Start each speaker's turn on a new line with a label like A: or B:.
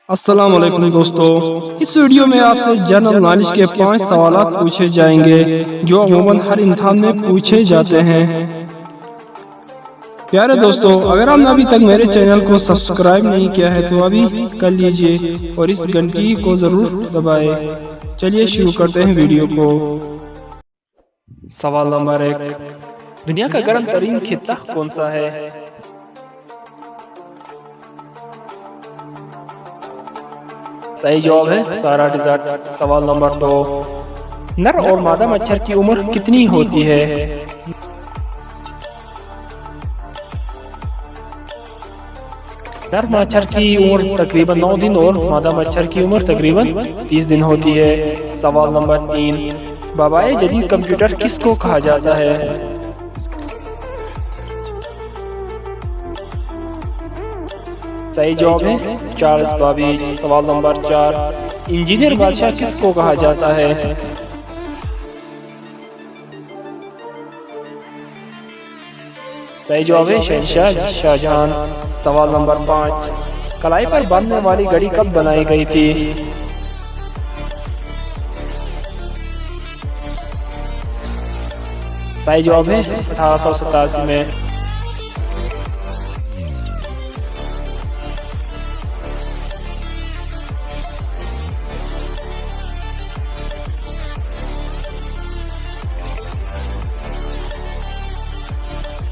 A: अस्सलाम वालेकुम दोस्तों, इस वीडियो में आपसे जनरल नॉलेज के 5 सवालात पूछे जाएंगे जो अमूमन हर इम्तिहान में पूछे जाते हैं। प्यारे दोस्तों, अगर आपने अभी तक मेरे चैनल को सब्सक्राइब नहीं किया है तो अभी कर लीजिए और इस घंटी को जरूर दबाएं। चलिए शुरू करते हैं वीडियो को। सवाल नंबर 1, दुनिया का गर्म तरीन खित्ता कौन सा है? सही जवाब है सारा डिजर्ट। सवाल नंबर 2, नर और मादा मच्छर की उम्र कितनी होती है? नर मच्छर की उम्र तकरीबन 9 दिन और मादा मच्छर की उम्र तकरीबन 30 दिन होती है। सवाल नंबर 3, बाबाए जदीद कंप्यूटर किसको कहा जाता है? सही जवाब है चार्ल्स बाबेज। सवाल नंबर 4, इंजीनियर बादशाह किसको कहा जाता है? सही जवाब है शहंशाह शाहजहां। सवाल नंबर 5, कलाई पर बांधने वाली घड़ी कब बनाई गई थी? सही जवाब है 1887 में।